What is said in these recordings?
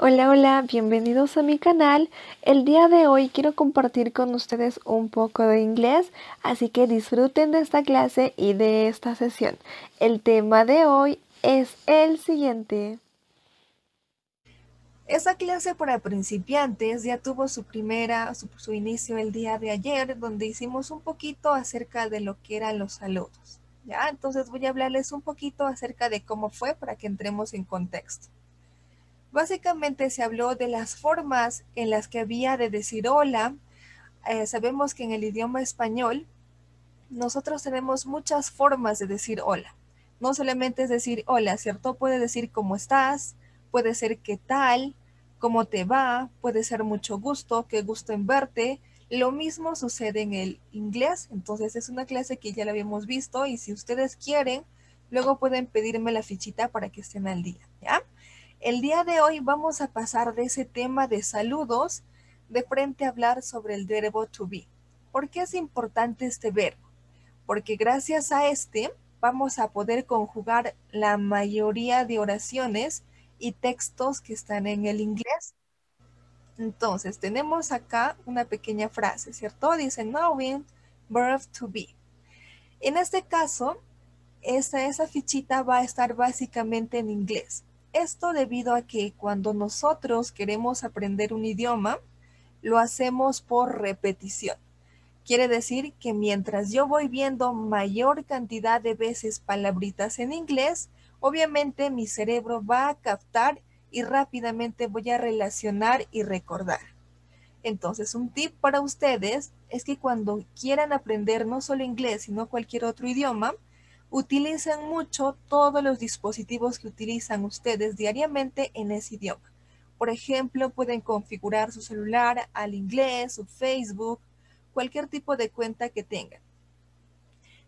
Hola, hola, bienvenidos a mi canal. El día de hoy quiero compartir con ustedes un poco de inglés, así que disfruten de esta clase y de esta sesión. El tema de hoy es el siguiente. Esa clase para principiantes ya tuvo su inicio el día de ayer, donde hicimos un poquito acerca de lo que eran los saludos. ¿Ya? Entonces voy a hablarles un poquito acerca de cómo fue para que entremos en contexto. Básicamente se habló de las formas en las que había de decir hola. Sabemos que en el idioma español nosotros tenemos muchas formas de decir hola. No solamente es decir hola, ¿cierto? Puede decir cómo estás, puede ser qué tal, cómo te va, puede ser mucho gusto, qué gusto en verte. Lo mismo sucede en el inglés, entonces es una clase que ya la habíamos visto y si ustedes quieren, luego pueden pedirme la fichita para que estén al día, ¿ya? El día de hoy vamos a pasar de ese tema de saludos de frente a hablar sobre el verbo to be. ¿Por qué es importante este verbo? Porque gracias a este vamos a poder conjugar la mayoría de oraciones y textos que están en el inglés. Entonces, tenemos acá una pequeña frase, ¿cierto? Dice knowing verb to be. En este caso, esa fichita va a estar básicamente en inglés. Esto debido a que cuando nosotros queremos aprender un idioma, lo hacemos por repetición. Quiere decir que mientras yo voy viendo mayor cantidad de veces palabritas en inglés, obviamente mi cerebro va a captar y rápidamente voy a relacionar y recordar. Entonces, un tip para ustedes es que cuando quieran aprender no solo inglés, sino cualquier otro idioma, utilicen mucho todos los dispositivos que utilizan ustedes diariamente en ese idioma. Por ejemplo, pueden configurar su celular al inglés, su Facebook, cualquier tipo de cuenta que tengan.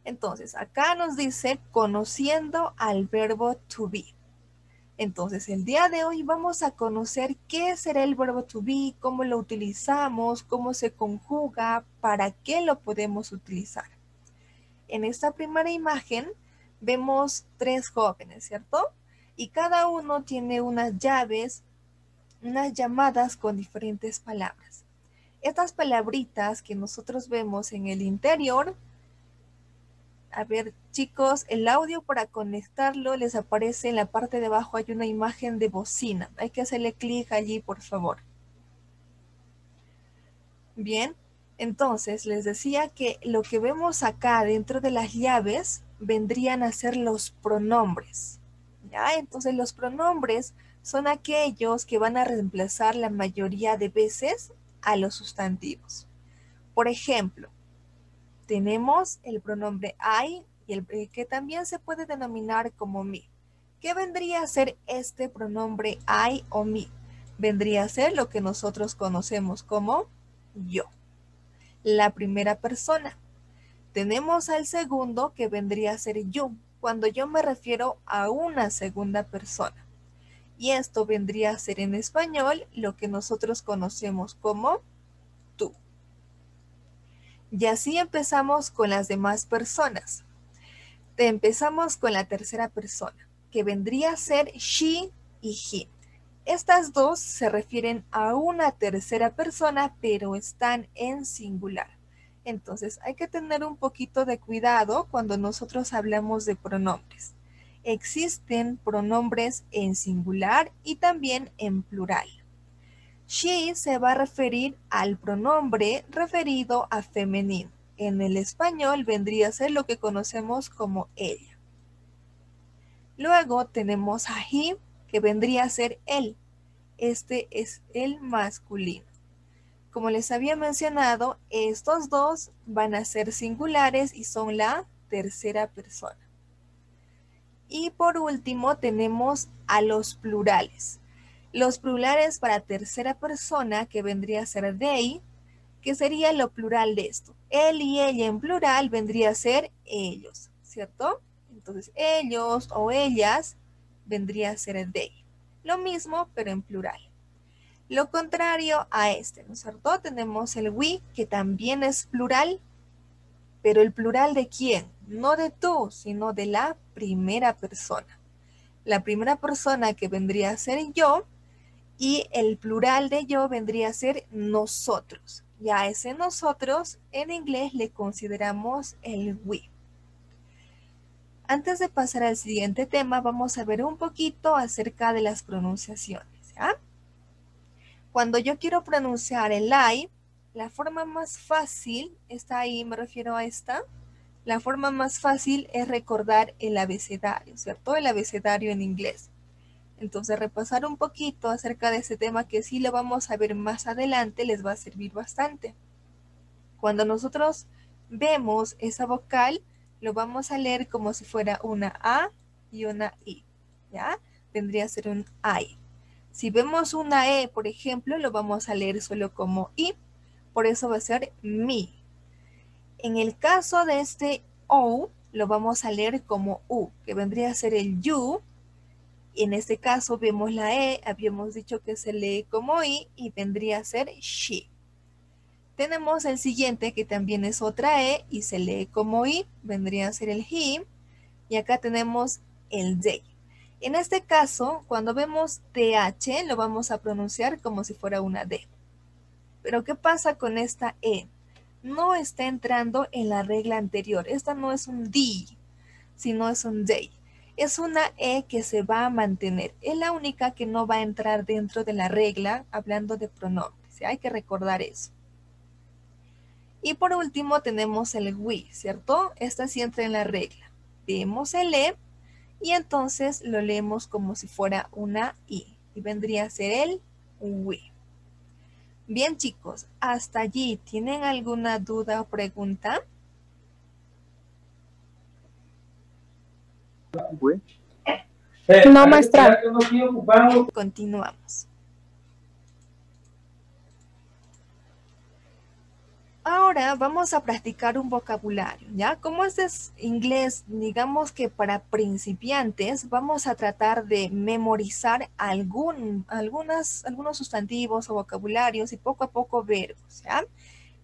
Entonces, acá nos dice conociendo al verbo to be. Entonces, el día de hoy vamos a conocer qué será el verbo to be, cómo lo utilizamos, cómo se conjuga, para qué lo podemos utilizar. En esta primera imagen vemos tres jóvenes, ¿cierto? Y cada uno tiene unas llaves, unas llamadas con diferentes palabras. Estas palabritas que nosotros vemos en el interior. A ver, chicos, el audio para conectarlo les aparece en la parte de abajo, hay una imagen de bocina. Hay que hacerle clic allí, por favor. Bien, entonces les decía que lo que vemos acá dentro de las llaves vendrían a ser los pronombres. ¿Ya? Entonces los pronombres son aquellos que van a reemplazar la mayoría de veces a los sustantivos. Por ejemplo, tenemos el pronombre I y el que también se puede denominar como me. ¿Qué vendría a ser este pronombre I o me? Vendría a ser lo que nosotros conocemos como yo. La primera persona. Tenemos al segundo que vendría a ser you, cuando yo me refiero a una segunda persona. Y esto vendría a ser en español lo que nosotros conocemos como tú. Y así empezamos con las demás personas. Empezamos con la tercera persona, que vendría a ser she y he. Estas dos se refieren a una tercera persona, pero están en singular. Entonces, hay que tener un poquito de cuidado cuando nosotros hablamos de pronombres. Existen pronombres en singular y también en plural. She se va a referir al pronombre referido a femenino. En el español vendría a ser lo que conocemos como ella. Luego tenemos a he, que vendría a ser él. Este es el masculino. Como les había mencionado, estos dos van a ser singulares y son la tercera persona. Y por último tenemos a los plurales. Los plurales para tercera persona, que vendría a ser they, que sería lo plural de esto. Él y ella en plural vendría a ser ellos, ¿cierto? Entonces, ellos o ellas vendría a ser they. Lo mismo, pero en plural. Lo contrario a este, ¿no es cierto? Tenemos el we, que también es plural, pero el plural de quién? No de tú, sino de la primera persona. La primera persona que vendría a ser yo y el plural de yo vendría a ser nosotros. Ya ese nosotros en inglés le consideramos el we. Antes de pasar al siguiente tema, vamos a ver un poquito acerca de las pronunciaciones, ¿ya? Cuando yo quiero pronunciar el I, la forma más fácil, está ahí, me refiero a esta, la forma más fácil es recordar el abecedario, ¿cierto? El abecedario en inglés. Entonces, repasar un poquito acerca de ese tema que sí lo vamos a ver más adelante les va a servir bastante. Cuando nosotros vemos esa vocal, lo vamos a leer como si fuera una A y una I, ¿ya? Vendría a ser un I. Si vemos una E, por ejemplo, lo vamos a leer solo como I, por eso va a ser mi. En el caso de este O, lo vamos a leer como U, que vendría a ser el you. En este caso vemos la E, habíamos dicho que se lee como I y vendría a ser she. Tenemos el siguiente que también es otra E y se lee como I, vendría a ser el he. Y acá tenemos el they. En este caso, cuando vemos TH, lo vamos a pronunciar como si fuera una D. Pero ¿qué pasa con esta E? No está entrando en la regla anterior. Esta no es un D, sino es un day. Es una E que se va a mantener. Es la única que no va a entrar dentro de la regla hablando de pronombres. ¿Sí? Hay que recordar eso. Y por último tenemos el we, ¿cierto? Esta sí entra en la regla. Vemos el E y entonces lo leemos como si fuera una I. Y vendría a ser el we. Bien, chicos, hasta allí, ¿tienen alguna duda o pregunta? No, maestra. Continuamos. Ahora vamos a practicar un vocabulario, ¿ya? Como este es inglés, digamos que para principiantes, vamos a tratar de memorizar algunos sustantivos o vocabularios y poco a poco verbos, ¿ya?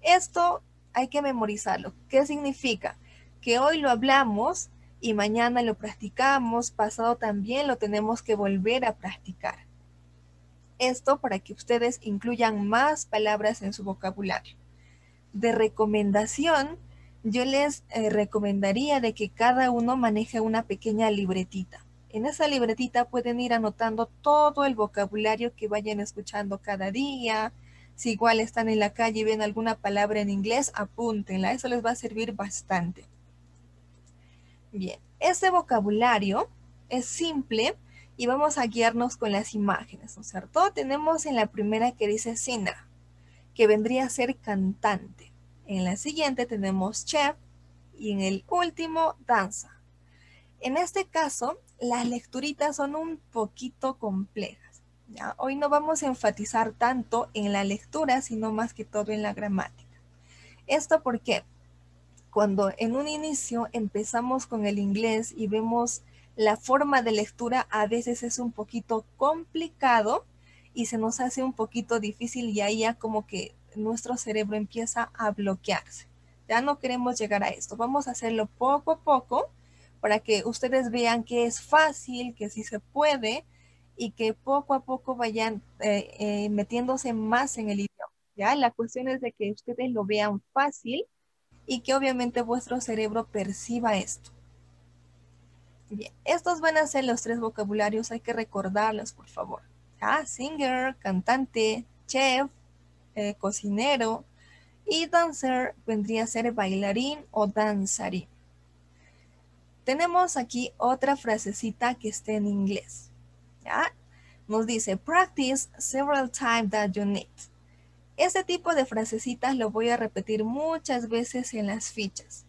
Esto hay que memorizarlo. ¿Qué significa? Que hoy lo hablamos y mañana lo practicamos, pasado también lo tenemos que volver a practicar. Esto para que ustedes incluyan más palabras en su vocabulario. De recomendación, yo les recomendaría de que cada uno maneje una pequeña libretita. En esa libretita pueden ir anotando todo el vocabulario que vayan escuchando cada día. Si igual están en la calle y ven alguna palabra en inglés, apúntenla. Eso les va a servir bastante. Bien, este vocabulario es simple y vamos a guiarnos con las imágenes, ¿no es cierto? Tenemos en la primera que dice singer, que vendría a ser cantante. En la siguiente tenemos chef y en el último danza. En este caso, las lecturitas son un poquito complejas, ¿ya? Hoy no vamos a enfatizar tanto en la lectura, sino más que todo en la gramática. ¿Esto por qué? Cuando en un inicio empezamos con el inglés y vemos la forma de lectura, a veces es un poquito complicado y se nos hace un poquito difícil y ahí ya como que nuestro cerebro empieza a bloquearse. Ya no queremos llegar a esto. Vamos a hacerlo poco a poco para que ustedes vean que es fácil, que sí se puede y que poco a poco vayan metiéndose más en el idioma. ¿Ya? La cuestión es de que ustedes lo vean fácil y que obviamente vuestro cerebro perciba esto. Bien, estos van a ser los 3 vocabularios, hay que recordarlos, por favor. Singer, cantante, chef, cocinero, y dancer vendría a ser bailarín o danzarín. Tenemos aquí otra frasecita que está en inglés. ¿Ya? Nos dice, practice several times that you need. Este tipo de frasecitas lo voy a repetir muchas veces en las fichas.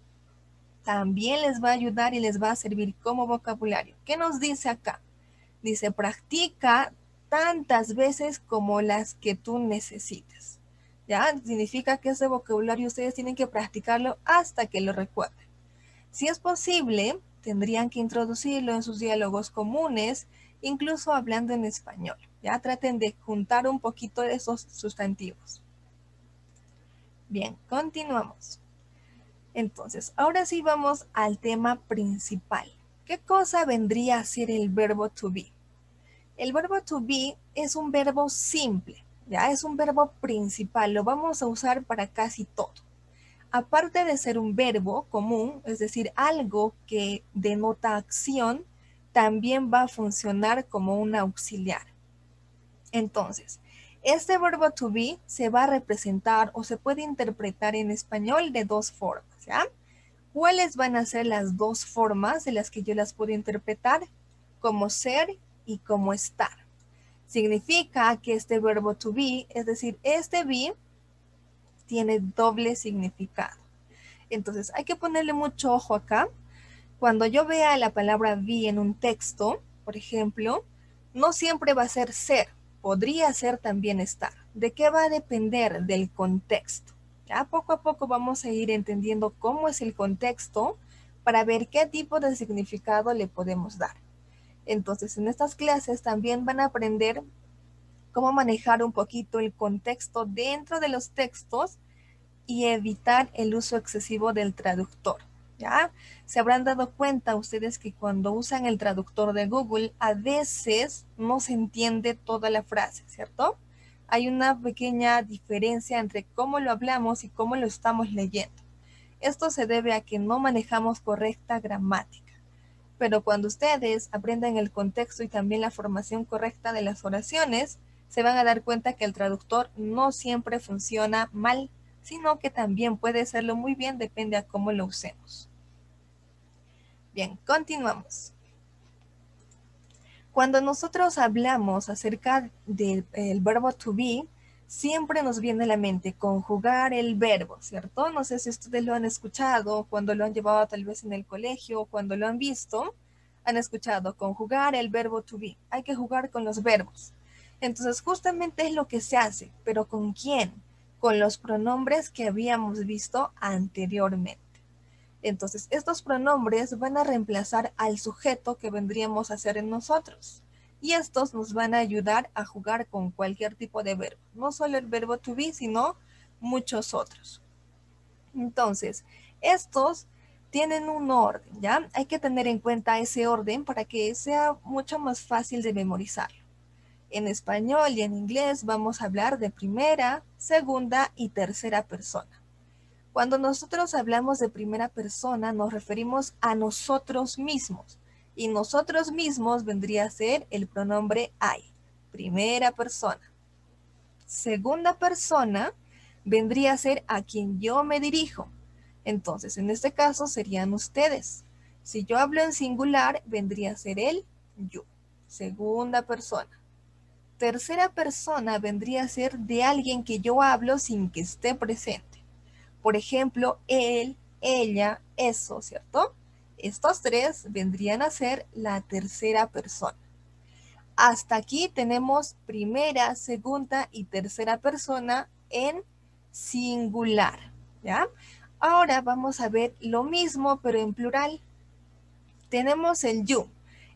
También les va a ayudar y les va a servir como vocabulario. ¿Qué nos dice acá? Dice, practica tantas veces como las que tú necesites. ¿Ya? Significa que ese vocabulario ustedes tienen que practicarlo hasta que lo recuerden. Si es posible, tendrían que introducirlo en sus diálogos comunes, incluso hablando en español. Ya traten de juntar un poquito de esos sustantivos. Bien, continuamos. Entonces, ahora sí vamos al tema principal. ¿Qué cosa vendría a ser el verbo to be? El verbo to be es un verbo simple, ¿ya? Es un verbo principal, lo vamos a usar para casi todo. Aparte de ser un verbo común, es decir, algo que denota acción, también va a funcionar como un auxiliar. Entonces, este verbo to be se va a representar o se puede interpretar en español de dos formas, ¿ya? ¿Cuáles van a ser las dos formas de las que yo las puedo interpretar? Como ser y como estar. Significa que este verbo to be, es decir, este be, tiene doble significado. Entonces, hay que ponerle mucho ojo acá. Cuando yo vea la palabra be en un texto, por ejemplo, no siempre va a ser ser, podría ser también estar. ¿De qué va a depender? Del contexto. Ya poco a poco vamos a ir entendiendo cómo es el contexto para ver qué tipo de significado le podemos dar. Entonces, en estas clases también van a aprender cómo manejar un poquito el contexto dentro de los textos y evitar el uso excesivo del traductor. ¿Ya? Se habrán dado cuenta ustedes que cuando usan el traductor de Google, a veces no se entiende toda la frase, ¿cierto? Hay una pequeña diferencia entre cómo lo hablamos y cómo lo estamos leyendo. Esto se debe a que no manejamos correcta gramática. Pero cuando ustedes aprendan el contexto y también la formación correcta de las oraciones, se van a dar cuenta que el traductor no siempre funciona mal, sino que también puede serlo muy bien, depende a cómo lo usemos. Bien, continuamos. Cuando nosotros hablamos acerca del verbo to be, siempre nos viene a la mente conjugar el verbo, ¿cierto? No sé si ustedes lo han escuchado, cuando lo han llevado tal vez en el colegio, cuando lo han visto, han escuchado conjugar el verbo to be. Hay que jugar con los verbos. Entonces, justamente es lo que se hace, pero ¿con quién? Con los pronombres que habíamos visto anteriormente. Entonces, estos pronombres van a reemplazar al sujeto que vendríamos a ser en nosotros. Y estos nos van a ayudar a jugar con cualquier tipo de verbo. No solo el verbo to be, sino muchos otros. Entonces, estos tienen un orden, ¿ya? Hay que tener en cuenta ese orden para que sea mucho más fácil de memorizarlo. En español y en inglés vamos a hablar de primera, segunda y tercera persona. Cuando nosotros hablamos de primera persona, nos referimos a nosotros mismos. Y nosotros mismos vendría a ser el pronombre I, primera persona. Segunda persona vendría a ser a quien yo me dirijo. Entonces, en este caso serían ustedes. Si yo hablo en singular, vendría a ser el yo. Segunda persona. Tercera persona vendría a ser de alguien que yo hablo sin que esté presente. Por ejemplo, él, ella, eso, ¿cierto? Estos tres vendrían a ser la tercera persona. Hasta aquí tenemos primera, segunda y tercera persona en singular, ¿ya? Ahora vamos a ver lo mismo, pero en plural. Tenemos el you.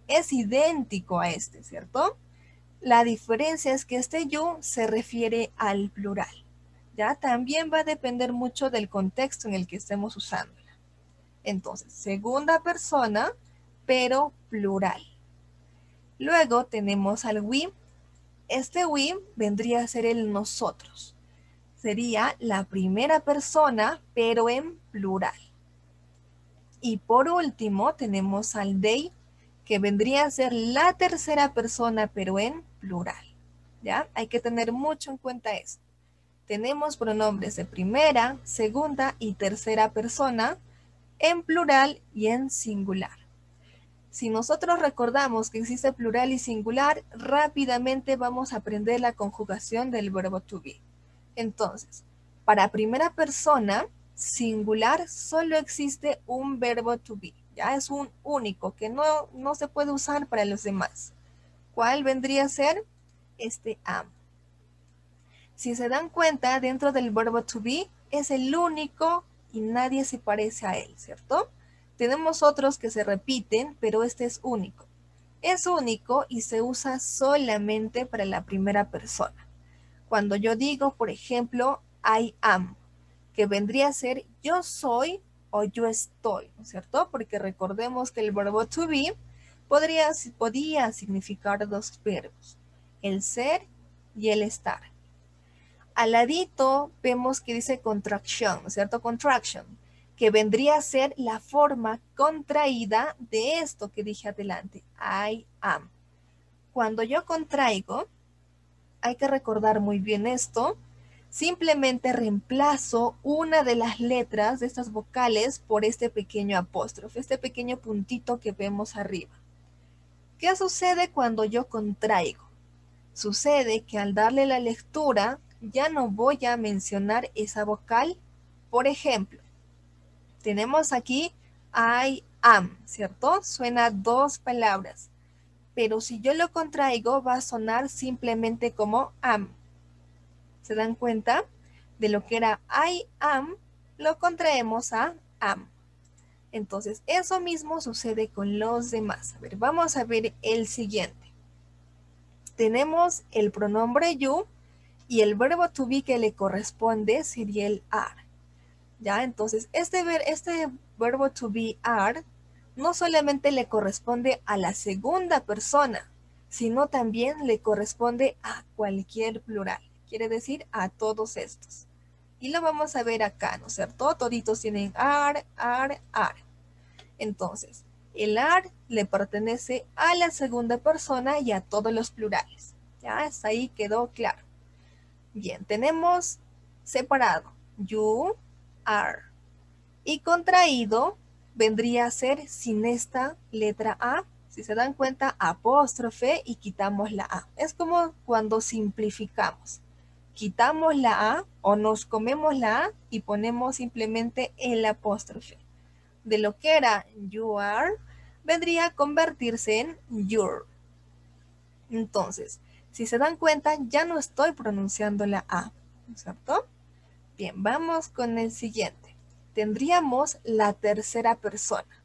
Es idéntico a este, ¿cierto? La diferencia es que este you se refiere al plural. ¿Ya? También va a depender mucho del contexto en el que estemos usándola. Entonces, segunda persona, pero plural. Luego tenemos al we. Este we vendría a ser el nosotros. Sería la primera persona, pero en plural. Y por último tenemos al they, que vendría a ser la tercera persona, pero en plural. ¿Ya? Hay que tener mucho en cuenta esto. Tenemos pronombres de primera, segunda y tercera persona en plural y en singular. Si nosotros recordamos que existe plural y singular, rápidamente vamos a aprender la conjugación del verbo to be. Entonces, para primera persona, singular, solo existe un verbo to be. Ya es un único que no se puede usar para los demás. ¿Cuál vendría a ser? Este am. Si se dan cuenta, dentro del verbo to be es el único y nadie se parece a él, ¿cierto? Tenemos otros que se repiten, pero este es único. Es único y se usa solamente para la primera persona. Cuando yo digo, por ejemplo, I am, que vendría a ser yo soy o yo estoy, ¿no es cierto? Porque recordemos que el verbo to be podía significar dos verbos, el ser y el estar. Al ladito vemos que dice contraction, ¿no es cierto? Contraction, que vendría a ser la forma contraída de esto que dije adelante, I am. Cuando yo contraigo, hay que recordar muy bien esto, simplemente reemplazo una de las letras de estas vocales por este pequeño apóstrofe, este pequeño puntito que vemos arriba. ¿Qué sucede cuando yo contraigo? Sucede que al darle la lectura, ya no voy a mencionar esa vocal. Por ejemplo, tenemos aquí I am, ¿cierto? Suena dos palabras. Pero si yo lo contraigo, va a sonar simplemente como am. ¿Se dan cuenta? De lo que era I am, lo contraemos a am. Entonces, eso mismo sucede con los demás. A ver, vamos a ver el siguiente. Tenemos el pronombre you y el verbo to be que le corresponde sería el are. ¿Ya? Entonces, este verbo to be are no solamente le corresponde a la segunda persona, sino también le corresponde a cualquier plural. Quiere decir a todos estos. Y lo vamos a ver acá, ¿no es cierto? Toditos tienen are, are, are. Entonces, el are le pertenece a la segunda persona y a todos los plurales. Ya, hasta ahí quedó claro. Bien, tenemos separado you, are. Y contraído vendría a ser sin esta letra A. Si se dan cuenta, apóstrofe y quitamos la A. Es como cuando simplificamos. Quitamos la A o nos comemos la A y ponemos simplemente el apóstrofe. De lo que era you are, vendría a convertirse en your. Entonces, si se dan cuenta, ya no estoy pronunciando la A, ¿no es cierto? Bien, vamos con el siguiente. Tendríamos la tercera persona.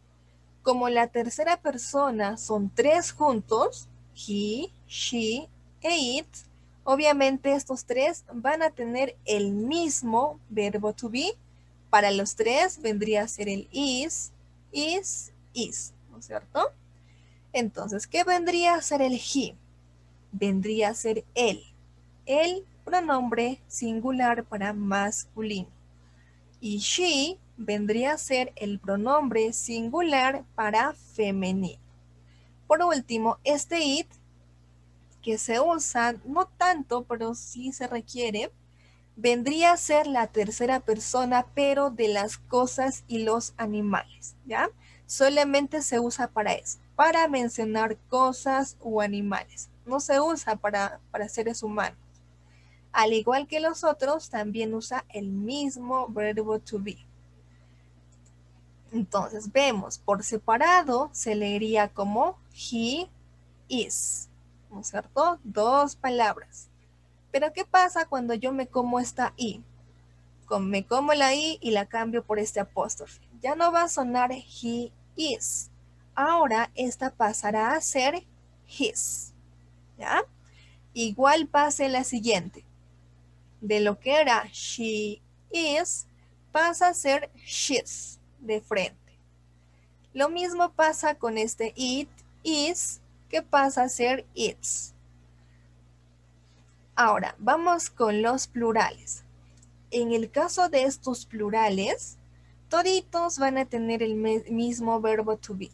Como la tercera persona son tres juntos, he, she e it, obviamente estos tres van a tener el mismo verbo to be. Para los tres vendría a ser el is, ¿no es cierto? Entonces, ¿qué vendría a ser el he? Vendría a ser el pronombre singular para masculino. Y she vendría a ser el pronombre singular para femenino. Por último, este it, que se usa no tanto, pero sí se requiere, vendría a ser la tercera persona, pero de las cosas y los animales, ¿ya? Solamente se usa para eso, para mencionar cosas o animales. No se usa para seres humanos. Al igual que los otros, también usa el mismo verbo to be. Entonces, vemos, por separado se leería como he is, ¿no es cierto? Dos palabras. Pero, ¿qué pasa cuando yo me como esta i? Me como la i y la cambio por este apóstrofe. Ya no va a sonar he is. Ahora, esta pasará a ser his, ¿ya? Igual pasa en la siguiente. De lo que era she is, pasa a ser she's de frente. Lo mismo pasa con este it is, que pasa a ser its. Ahora, vamos con los plurales. En el caso de estos plurales, toditos van a tener el mismo verbo to be.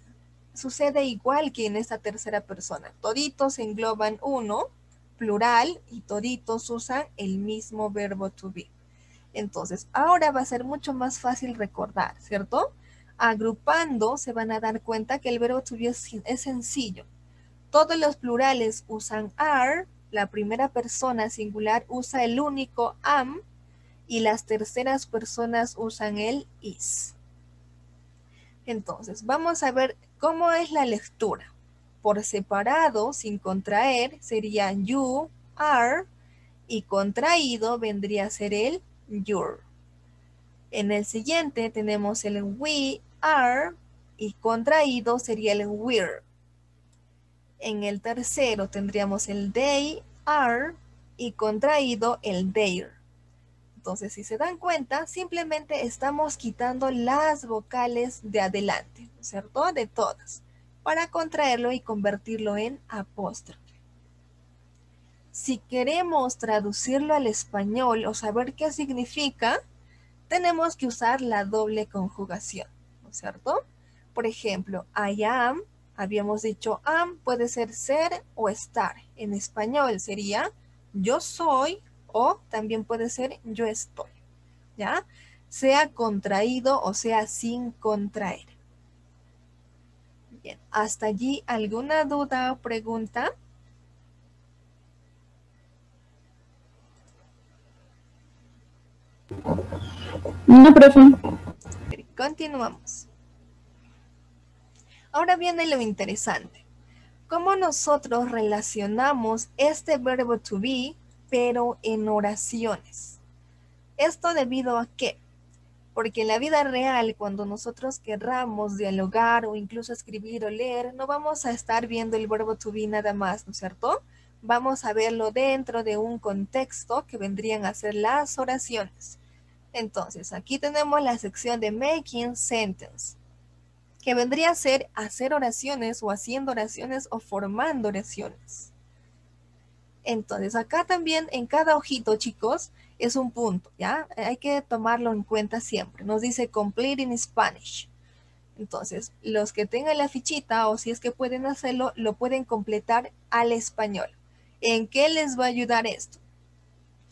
Sucede igual que en esta tercera persona. Toditos engloban uno, plural, y toditos usan el mismo verbo to be. Entonces, ahora va a ser mucho más fácil recordar, ¿cierto? Agrupando se van a dar cuenta que el verbo to be es sencillo. Todos los plurales usan are, la primera persona singular usa el único am, y las terceras personas usan el is. Entonces, vamos a ver cómo es la lectura. Por separado, sin contraer, sería you, are, y contraído vendría a ser el your. En el siguiente tenemos el we are, y contraído sería el we're. En el tercero tendríamos el they are, y contraído el their. Entonces, si se dan cuenta, simplemente estamos quitando las vocales de adelante, ¿cierto? De todas. para contraerlo y convertirlo en apóstrofe. Si queremos traducirlo al español o saber qué significa, tenemos que usar la doble conjugación, ¿no es cierto? Por ejemplo, I am, habíamos dicho am puede ser o estar. En español sería yo soy o también puede ser yo estoy, ¿ya? Sea contraído o sea sin contraer. Bien, ¿hasta allí alguna duda o pregunta? No, profe. Continuamos. Ahora viene lo interesante. ¿Cómo nosotros relacionamos este verbo to be, pero en oraciones? ¿Esto debido a qué? Porque en la vida real, cuando nosotros querramos dialogar o incluso escribir o leer, no vamos a estar viendo el verbo to be nada más, ¿no es cierto? Vamos a verlo dentro de un contexto que vendrían a ser las oraciones. Entonces, aquí tenemos la sección de making sentence, que vendría a ser hacer oraciones o haciendo oraciones o formando oraciones. Entonces, acá también en cada ojito, chicos, es un punto, ¿ya? Hay que tomarlo en cuenta siempre. Nos dice complete in Spanish. Entonces, los que tengan la fichita o si es que pueden hacerlo, lo pueden completar al español. ¿En qué les va a ayudar esto?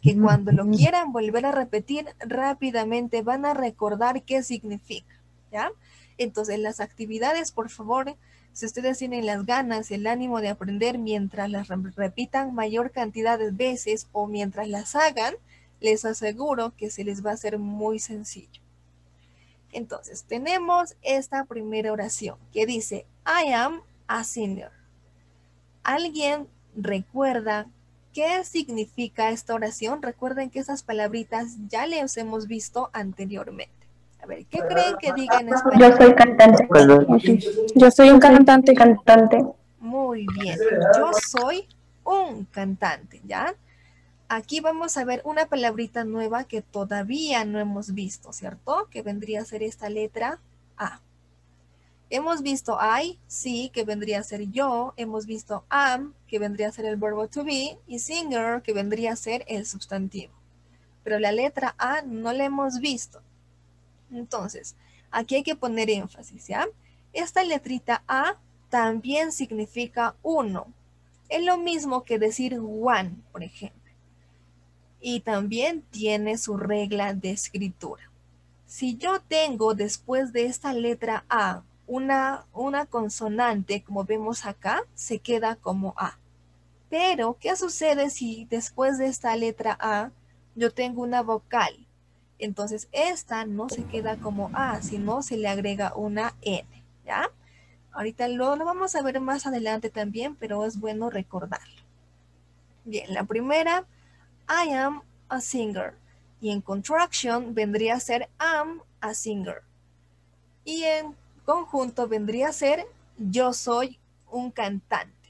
Que cuando lo quieran volver a repetir, rápidamente van a recordar qué significa, ¿ya? Entonces, las actividades, por favor, si ustedes tienen las ganas, el ánimo de aprender mientras las repitan mayor cantidad de veces o mientras las hagan, les aseguro que se les va a hacer muy sencillo. Entonces, tenemos esta primera oración que dice, I am a singer. ¿Alguien recuerda qué significa esta oración? Recuerden que esas palabritas ya les hemos visto anteriormente. A ver, ¿qué creen que diga en español? Yo soy cantante. Yo soy un cantante. Muy bien. Yo soy un cantante, ¿ya? Aquí vamos a ver una palabrita nueva que todavía no hemos visto, ¿cierto? Que vendría a ser esta letra A. Hemos visto I, sí, que vendría a ser yo. Hemos visto am, que vendría a ser el verbo to be. Y singer, que vendría a ser el sustantivo. Pero la letra A no la hemos visto. Entonces, aquí hay que poner énfasis, ¿ya? Esta letrita A también significa uno. Es lo mismo que decir one, por ejemplo. Y también tiene su regla de escritura. Si yo tengo después de esta letra A una consonante, como vemos acá, se queda como A. Pero, ¿qué sucede si después de esta letra A yo tengo una vocal? Entonces, esta no se queda como A, sino se le agrega una N, ¿ya? Ahorita lo vamos a ver más adelante también, pero es bueno recordarlo. Bien, la primera, I am a singer. Y en contraction vendría a ser am a singer. Y en conjunto vendría a ser yo soy un cantante.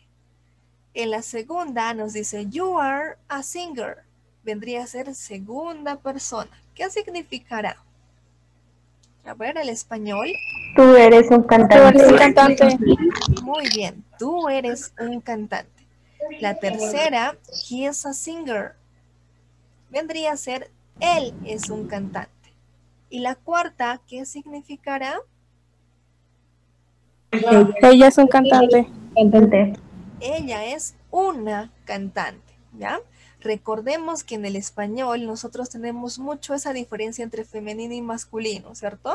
En la segunda nos dice you are a singer. Vendría a ser segunda persona. ¿Qué significará? A ver, el español. Tú eres un cantante. Muy bien, tú eres un cantante. La tercera, he is a singer. Vendría a ser él es un cantante. Y la cuarta, ¿qué significará? Ella es un cantante. Ella es una cantante, ¿ya? Recordemos que en el español nosotros tenemos mucho esa diferencia entre femenino y masculino, ¿cierto?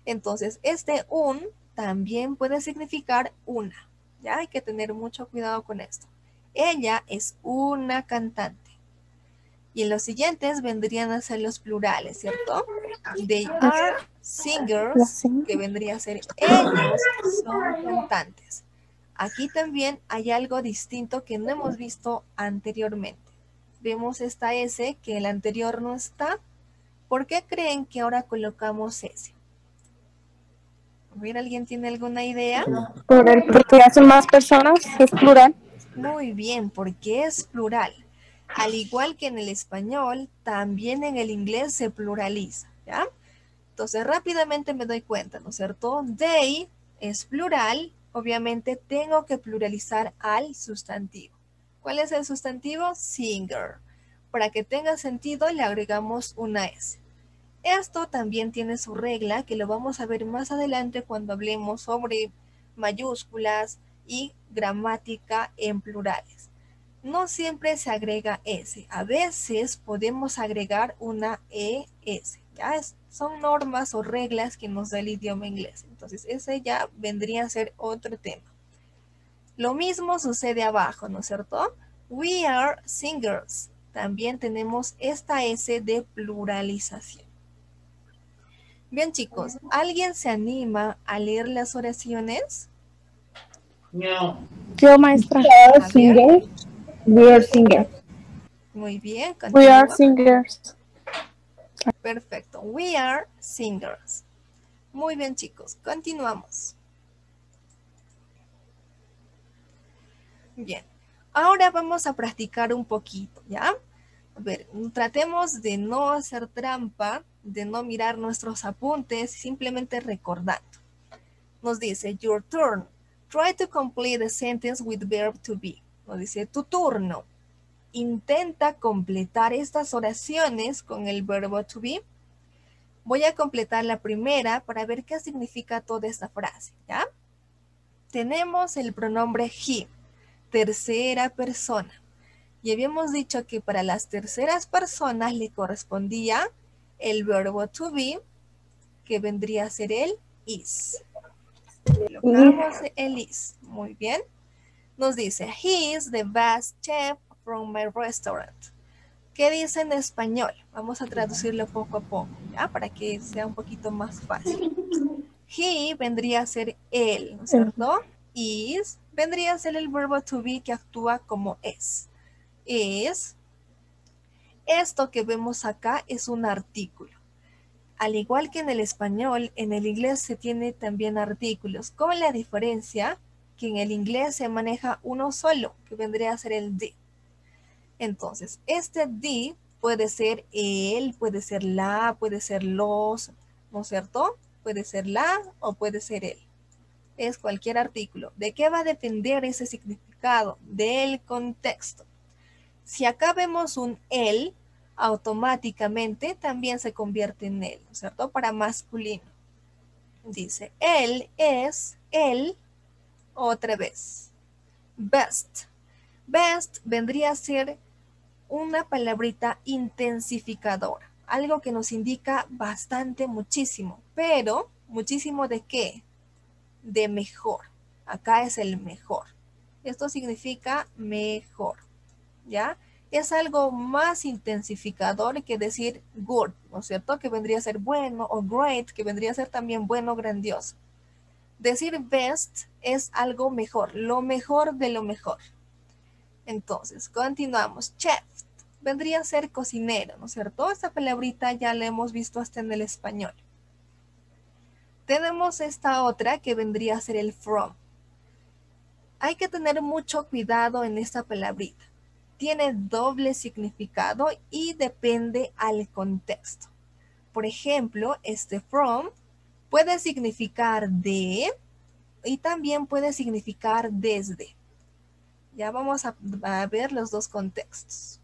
Entonces, este un también puede significar una, ¿ya? Hay que tener mucho cuidado con esto. Ella es una cantante. Y en los siguientes vendrían a ser los plurales, ¿cierto? They are singers, que vendría a ser ellos son cantantes. Aquí también hay algo distinto que no hemos visto anteriormente. Vemos esta S que el anterior no está. ¿Por qué creen que ahora colocamos S? A ver, ¿alguien tiene alguna idea? Porque hacen más personas, es plural. Muy bien, porque es plural. Al igual que en el español, también en el inglés se pluraliza, ¿ya? Entonces, rápidamente me doy cuenta, ¿no es cierto? They es plural obviamente tengo que pluralizar al sustantivo. ¿Cuál es el sustantivo? Singer. Para que tenga sentido le agregamos una S. Esto también tiene su regla, que lo vamos a ver más adelante cuando hablemos sobre mayúsculas y gramática en plurales. No siempre se agrega S. A veces podemos agregar una ES. ¿Ya? Son normas o reglas que nos da el idioma inglés. Entonces, ese ya vendría a ser otro tema. Lo mismo sucede abajo, ¿no es cierto? We are singers. También tenemos esta S de pluralización. Bien, chicos, ¿alguien se anima a leer las oraciones? Yo, maestra. A ver. We are singers. Muy bien. We are continúa. singers. Perfecto. We are singers. Muy bien, chicos. Continuamos. Bien. Ahora vamos a practicar un poquito, ¿ya? A ver, tratemos de no hacer trampa, de no mirar nuestros apuntes, simplemente recordando. Nos dice, your turn. Try to complete the sentence with verb to be. Nos dice, tu turno. Intenta completar estas oraciones con el verbo to be. Voy a completar la primera para ver qué significa toda esta frase, ¿ya? Tenemos el pronombre he, tercera persona. Y habíamos dicho que para las terceras personas le correspondía el verbo to be, que vendría a ser el is. Colocamos el is. Muy bien. Nos dice, he is the best chef from my restaurant. ¿Qué dice en español? Vamos a traducirlo poco a poco, ¿ya? Para que sea un poquito más fácil. He vendría a ser él, ¿no es cierto? Is vendría a ser el verbo to be que actúa como es. Es. Esto que vemos acá es un artículo. Al igual que en el español, en el inglés se tiene también artículos, con la diferencia que en el inglés se maneja uno solo, que vendría a ser el the. Entonces, este the puede ser él, puede ser la, puede ser los, ¿no es cierto? Puede ser la o puede ser él. Es cualquier artículo. ¿De qué va a depender ese significado? Del contexto. Si acá vemos un él, automáticamente también se convierte en él, ¿no es cierto? Para masculino. Dice, él es él otra vez. Best. Best vendría a ser una palabrita intensificadora, algo que nos indica bastante, muchísimo, pero ¿muchísimo de qué? De mejor. Acá es el mejor. Esto significa mejor, ¿ya? Es algo más intensificador que decir good, ¿no es cierto? Que vendría a ser bueno, o great, que vendría a ser también bueno, grandioso. Decir best es algo mejor, lo mejor de lo mejor. Entonces, continuamos. Chef vendría a ser cocinero, ¿no es cierto? Esta palabrita ya la hemos visto hasta en el español. Tenemos esta otra que vendría a ser el from. Hay que tener mucho cuidado en esta palabrita. Tiene doble significado y depende al contexto. Por ejemplo, este from puede significar de y también puede significar desde. Ya vamos a ver los dos contextos.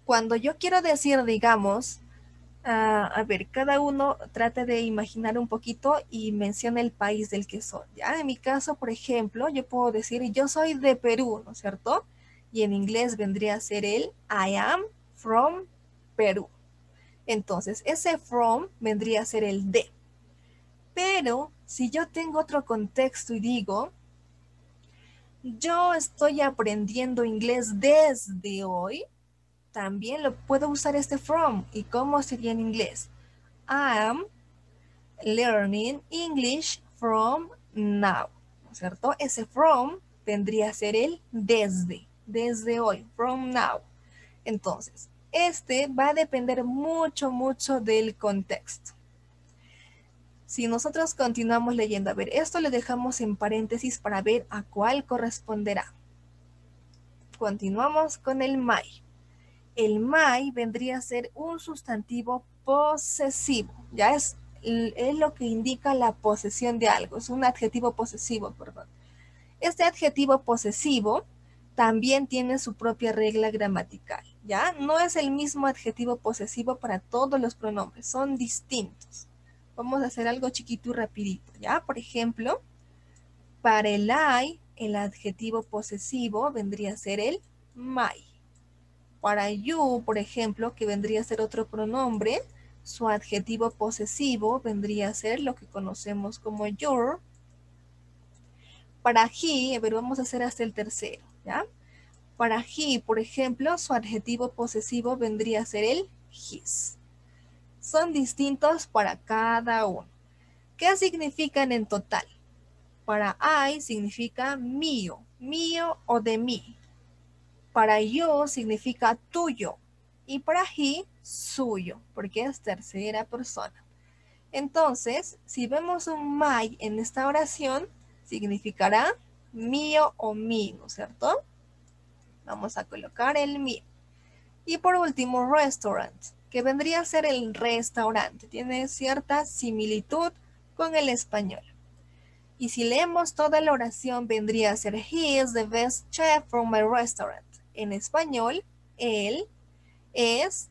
Cuando yo quiero decir, digamos, a ver, cada uno trate de imaginar un poquito y menciona el país del que soy. ¿Ya? En mi caso, por ejemplo, yo puedo decir, yo soy de Perú, ¿no es cierto? Y en inglés vendría a ser el I am from Perú. Entonces, ese from vendría a ser el de. Pero, si yo tengo otro contexto y digo, yo estoy aprendiendo inglés desde hoy, también lo puedo usar este from. ¿Y cómo sería en inglés? I am learning English from now, ¿no es cierto? Ese from vendría a ser el desde hoy, from now. Entonces, este va a depender mucho, mucho del contexto. Si nosotros continuamos leyendo, a ver, esto le dejamos en paréntesis para ver a cuál corresponderá. Continuamos con el my. El my vendría a ser un sustantivo posesivo. Ya es es lo que indica la posesión de algo, es un adjetivo posesivo, perdón. Este adjetivo posesivo también tiene su propia regla gramatical, ¿ya? No es el mismo adjetivo posesivo para todos los pronombres, son distintos. Vamos a hacer algo chiquito y rapidito, ¿ya? Por ejemplo, para el I, el adjetivo posesivo vendría a ser el my. Para you, por ejemplo, que vendría a ser otro pronombre, su adjetivo posesivo vendría a ser lo que conocemos como your. Para he, a ver, vamos a hacer hasta el tercero, ¿ya? Para he, por ejemplo, su adjetivo posesivo vendría a ser el his. Son distintos para cada uno. ¿Qué significan en total? Para I significa mío, mío o de mí. Para you significa tuyo. Y para he, suyo, porque es tercera persona. Entonces, si vemos un my en esta oración, significará mío o mí, ¿no es cierto? Vamos a colocar el mío. Y por último, restaurant, que vendría a ser el restaurante. Tiene cierta similitud con el español. Y si leemos toda la oración, vendría a ser he is the best chef from my restaurant. En español, él es,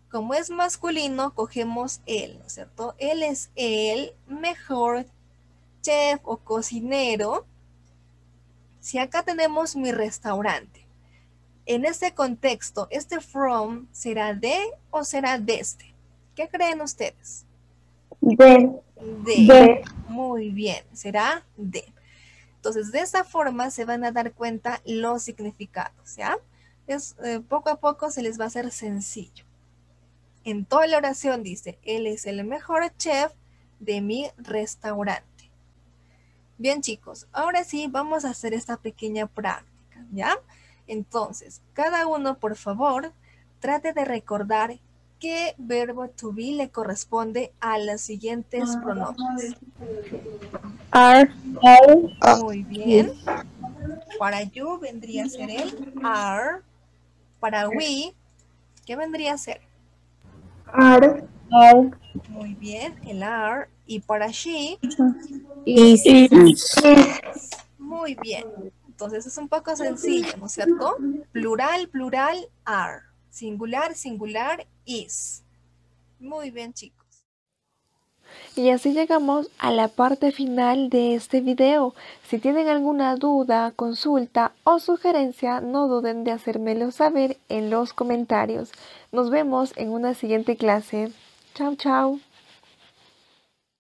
como es masculino, cogemos él, ¿no es cierto? Él es el mejor chef o cocinero. Si acá tenemos mi restaurante. En este contexto, ¿este from será de o será desde? ¿Qué creen ustedes? De. Muy bien, será de. Entonces, de esta forma se van a dar cuenta los significados, ¿ya? Poco a poco se les va a hacer sencillo. En toda la oración dice, él es el mejor chef de mi restaurante. Bien, chicos, ahora sí vamos a hacer esta pequeña práctica, ¿ya? Entonces, cada uno, por favor, trate de recordar qué verbo to be le corresponde a los siguientes pronombres. Are. Muy bien. Para you vendría a ser el are. Para we, ¿qué vendría a ser? Are. Muy bien, el are. Y para she, Is. muy bien. Entonces es un poco sencillo, ¿no es cierto? Plural, plural, are. Singular, singular, is. Muy bien, chicos. Y así llegamos a la parte final de este video. Si tienen alguna duda, consulta o sugerencia, no duden de hacérmelo saber en los comentarios. Nos vemos en una siguiente clase. Chao, chao.